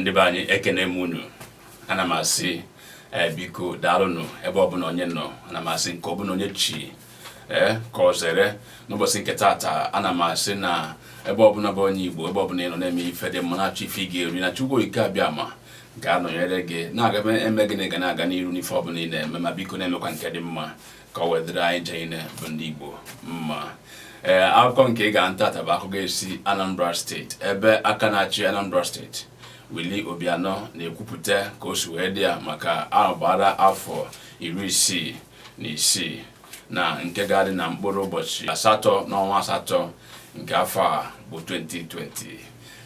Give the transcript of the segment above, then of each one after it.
ndị be anyị ekene m unu. Ana m asị biko daalụnụ ebe ọbụla onye nọ. Ana m asị nke ọbụla onye chi ka ọ zere n'ụbọchị nke taata. Ana m asị na ebe ọbụla bụ onye Igbo, ebe ọbụla ị nọ na-eme ife dị mma, na-achọ ife ị ga-eri, na Chukwu ike abịa ma ga-anọnyere gị na-aga eme gị na ga na-aga n'iru n'ife ọbụla ị na-eme, ma biko na-emekwa nke dị mma ka ọ wedịrị anyị jeine bụ ndị Igbo mma. Akụkọ nke ị ga-ntata bụ akụkọ esi Anambra steeti, ebe aka na-achị Anambra steeti Willie Obianọ na-ekwupụta ka o si wee dị ya maka agbara afọ 66 na nke ga-adị na mkpụrụ ụbọchị 8 n'ọnwa 8 nke afọ a bụ 2020.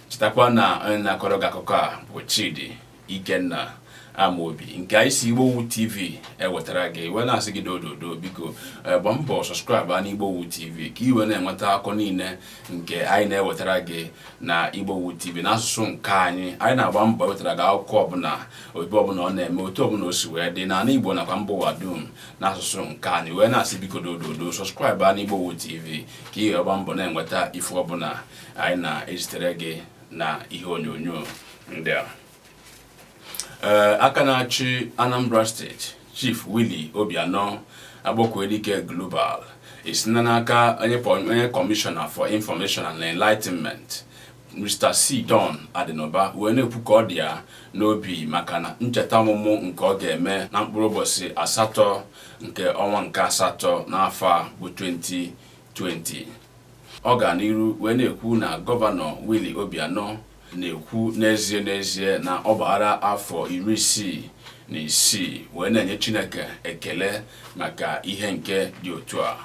Chetakwa na onye na-akọrọ gị akụkọ a bụ Chidi Ikenna Amobi nke anyị si Igbowood TV ewetara gị. Iwe na-asị gị dododo biko gba mbọ sọskraịbụ na Igbowood TV ka iwe na-enweta akụkọ niile nke anyị na-ewetara gị na Igbowood TV n'asụsụ nke anyị. Anyị na-agba mbọ ewetara gị akụkọ ọbụla obibi ọbụla ọ na-eme, otu ọbụla o si wee dị n'ala Igbo nakwa mba ụwa dum n'asụsụ nke anyị. Wee na-asị biko dododo sọskraịbụ na Igbowood TV ka ị gba mbọ na-enweta ife ọbụla anyị na-ezitere gị na ihe onyonyo ndị a. Aka na-achị Anambra steeti Chief Willie Obianọ Agbokwuedike Global esina n'aka onye Commissioner for Information and Enlightenment Mr. C. Don Adịnọba wee na-ekwu ka ọ dị ya n'obi maka na ncheta ọmụmụ nke ọ ga-eme na mkpụrụ ụbọchị 8 nke ọnwa nke 8 n'afọ a bụ 2020. Ọ ga n'iru wee na-ekwu na Gọvanọ Willie Obianọ na-ekwu n'ezie na ọ gbara afọ 66 wee na-enye Chineke ekele maka ihe nke dị otu a.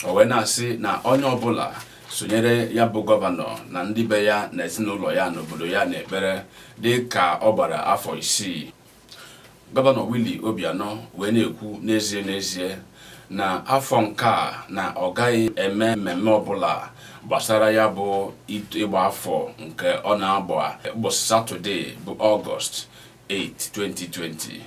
O wee na-asị na onye ọbụla sonyere ya bụ gọvanọ na ndị be ya na ezinụlọ ya n'obodo ya n'ekpere dị ka ọ gbara afọ 6. Gọvanọ Willie Obianọ wee na-ekwu n'ezie na afọ nke a na ọ gaghị eme mmemme ọbụla gbasara ya bụ ịgba afọ nke ọ na-agba ụbọchị Satọde bụ Ọgọst 8, 2020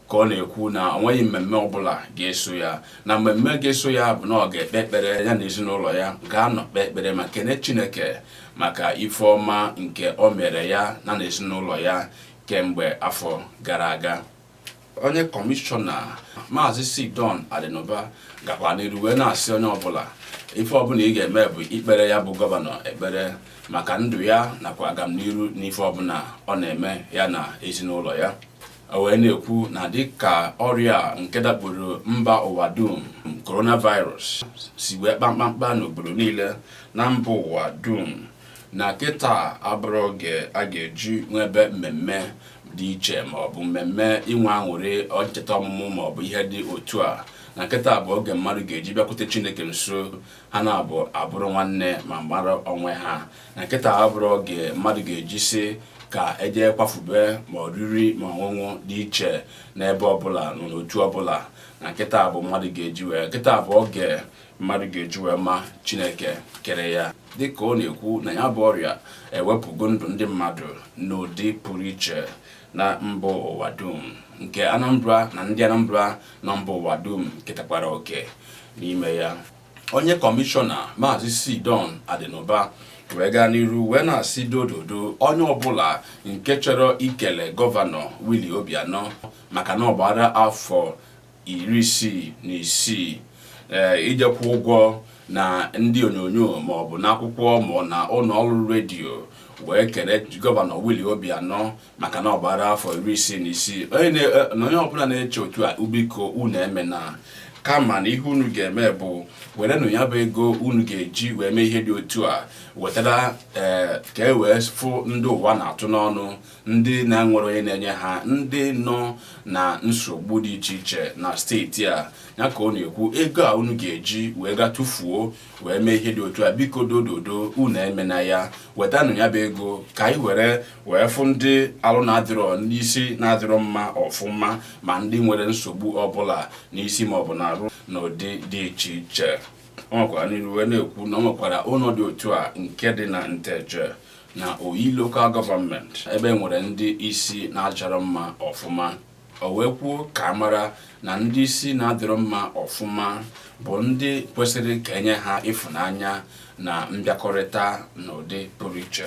ka ọ na-ekwu na ọ nweghị mmemme ọbụla ga-eso ya, na mmemme ga-eso ya bụ na ọ ga-ekpe ekpere ya na ezinụlọ ya ga-anọ kpee ekpere ma kene Chineke maka ife ọma nke o mere ya na ezinụlọ ya kemgbe afọ gara aga. Onye kọmishọna Maazị C. Don Adịnọba gakwa n'iru wee na-asị onye ọbụla ife ọbụla ị ga-eme bụ ikpere ya bụ gọvanọ ekpere maka ndụ ya nakwa agamniru n'ife ọbụla ọ na-eme ya na ezinụlọ ya. O wee na-ekwu na dịka ọrịa nke dakporo mba ụwa dum coronavirus si wee kpamkpamkpa n'obodo niile na mba ụwa dum, na kịta abụrụ oge a ga-eji nwebe mmemme dị iche maọbụ mmemme inwe aṅụrị ncheta ọmụmụ maọbụ ihe dị otu a. Na kịta bụ oge mmadụ ga-eji bịakwute Chineke nso, ha na-abụrụ nwanne ma mara onwe ha. Na kịta abụrụ oge mmadụ ga-eji si ka eje kwafube ma oriri ma ọṅụṅụ dị iche n'ebe ọbụla n'otu ọbụla. Na kịta bụ mmadụ ga-eji wee kịta bụ oge mmadụ ga-eji wee ma Chineke kere ya. Dịka ọ na-ekwu na ya bụ ọrịa ewepụgo ndụ ndị mmadụ n'ụdị pụrụ iche na mba ụwa dum, nke Anambra na ndị Anambra na mba ụwa dum ketakwara oke n'ime ya. Onye kọmishọna Maazị C. Don Adịnọba wee gaa n'iru wee na-asị dododo onye ọbụla nke chọrọ ikele gọvanọ Willie Obianọ maka na ọ gbara afọ 66 ijekwa ụgwọ na ndị onyonyo maọbụ n'akwụkwọ ma na ụlọ ọrụ redio wee kele gọvanọ Willie Obianọ maka na ọ gbara afọ 66. Onye ọbụla na-eche otu a ubiko unu eme na kama na ihe unu ga-eme bụ werenụ ya bụ ego unu ga-eji wee mee ihe dị otu a wetara ka e wee fụ ndị ụwa na-atụ n'ọnụ, ndị na-enwere onye na-enye ha, ndị nọ na nsogbu dị iche iche na steeti a. Ya ka ọ na-ekwu ego a unu ga-eji wee ga tụfuo wee mee ihe dị otu a, biko dododo unu emena ya, wetanụ ya bụ ego ka anyị wee fụ ndị alụ na-adịrọ n'isi na-adịrọ mma ọfụma, ma ndị nwere nsogbu ọbụla n'isi maọbụ na-arụ n'ụdị dị iche iche. Ọ nwekwara n'iru wee na-ekwu na ọ nwekwara ụlọ dị otu a nke dị na Nteje na Oyi Local Government ebe nwere ndị isi na-achọrọ mma ọfụma. O wee kwuo ka mara na ndị isi na-adịrọ mma ọfụma bụ ndị kwesịrị ka enye ha ịfụnanya na mbịakọrịta n'ụdị pụrụ iche.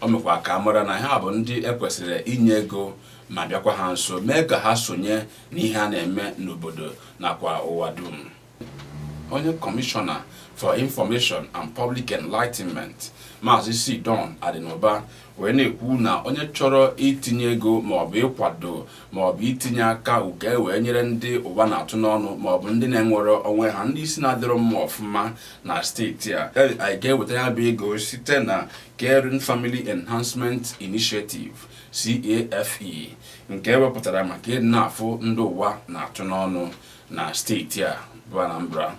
o mekwa ka mara na ha bụ ndị ekwesịrị inye ego ma bịakwa ha nso mee ka ha sonye n'ihe a na-eme n'obodo nakwa ụwa dum. Onye Commissioner for Information and Public Enlightenment Maazị Sidon Adịnụba wee na-ekwu na onye chọrọ itinye ego maọbụ ịkwado maọbụ itinye aka uke wee nyere ndị ụwa na-atụ n'ọnụ maọbụ ndị na-enwere onwe ha ndị isi na-adịrọ mma ọfụma na steeti a anyị ga-eweta ya bụ ego site na Caring Family Enhancement Initiative CAFE nke ewepụtara maka ịdị na-afụ ndị ụwa na-atụ n'ọnụ na steeti a bụ Anambra.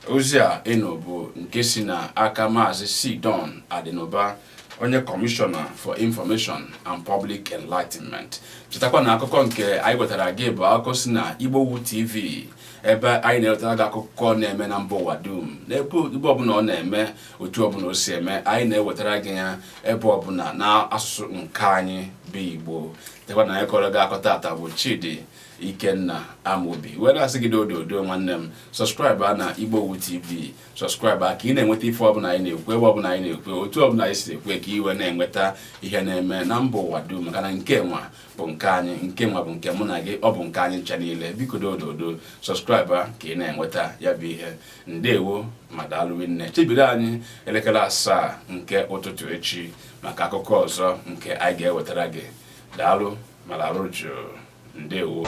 Ozi a bụ nke si na aka Maazị Sidon Adịnụba, onye Commissioner for Information and Public Enlightenment. Chetakwa na akụkọ nke anyị wetara gị bụ akụkọ si na Igbowood TV, ebe anyị na-ewetara gị akụkọ na-eme na mba ụwa dum. N'ebe ọbụla ọ na-eme, otu ọbụla o si eme, anyị na-ewetara gị ya ebe ọbụla na asụsụ nke anyị bụ Igbo. Chetakwa na anyị kọrọ gị akụkọ tata bụ Chidi Ikenna Amobi. Were asị gị dodo nwanne m, subscribe na Igbowood TV, subscribe ka ị na-enweta ife ọbụla anyị na-ekwu, ebe ọbụla anyị na-ekwu, otu ọbụla anyị si ekwe ka iwe na-enweta ihe na-eme na mba ụwa dum, maka na nke nwa bụ nke anyị, nke nwa bụ nke mụ na gị, ọ bụ nke anyị ncha niile. Biko dodo subscribe ka ị na-enweta ya bụ ihe. Ndewo ma daalụ nne. Chebiri anyị elekere 7 nke ụtụtụ echi maka akụkọ ọzọ nke anyị ga-ewetara gị. Daalụ ma daalụ jụụ. Ndewo.